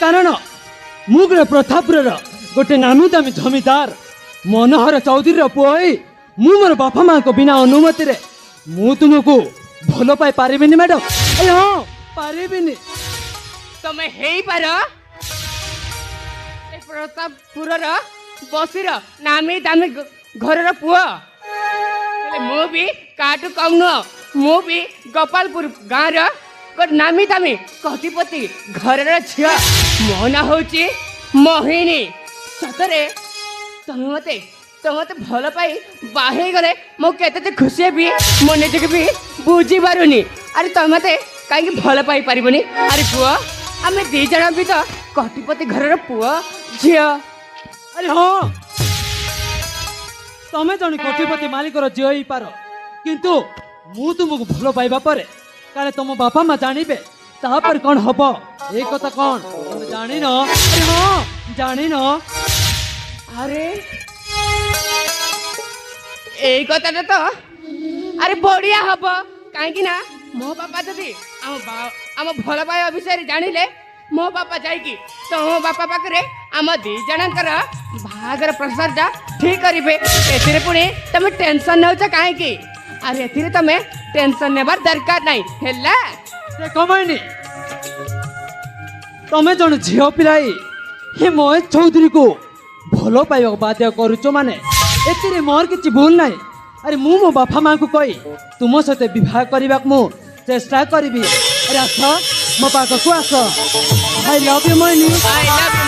कारण मुग्र प्रतापर गोटे नामी दामी जमीदार मनोहर चौधरी पुई मु मोर बापा माँ को बिना अनुमति रे मु तुमको भल पाई पारिबिनी मैडम। अरे हाँ पारिबिनी। तमे हेई पार ए प्रतापपुर बसीर नामी दामी घर पुआ मु भी काटू कम नुह मु भी गोपालपुर गाँव नामी दामी कतिपति घर झील मो ना हूँ मोहिनी। सतरे तमे मते भल पाई बाहे गले मु केते खुशी हेबी मो निजके भी बुझी पारुनी। अरे तमे मते कहीं भल पाई पारिबनी। अरे पुआ आमे दी जण भी तो कतिपति घर पुआ झील। अरे हाँ तमें जन कोटिपति मालिक झील ही पार किंतु मु तुमको भल पाइबा पर काले तुम बापा माँ जानवे तापर कौन हम ये कथा कौन तुम जानी न। अरे हाँ जानी न। अरे এই কথাটা তো আরে বড়িয়া হব কাইকি না মো বাপা যদি আম ভাল পাଇବା বিষୟରେ জাଣିଲେ ମୋ ବାପା ଯାଇକି ତମ ବାପା ପାଖରେ ଆମ ଦି ଜଣଙ୍କର ବାହାଘର ପ୍ରସ୍ତାବଟା ଠିକ କରିବେ। ଏଥିରେ ପୁଣି ତମେ ଟେନସନ ନେଉଛ କାହିଁକି? ଆରେ ଏଥିରେ ତମେ ଟେନସନ ନେବାର ଦରକାର ନାହିଁ ହେଲା। ଦେଖ ମାଇନି ତମେ ଜଣେ ଝିଅ ପିଲାଇ हे महेश चौधरी को भल पाइबा बाध्य करुच माने एतिरे मोर किछि भूल नाही। अरे मु मो बापा माँ को कही तुम सहित विवाह करने मु चेष्टा करी। अरे आस मो पाखक आस। I love you Mohini. I love you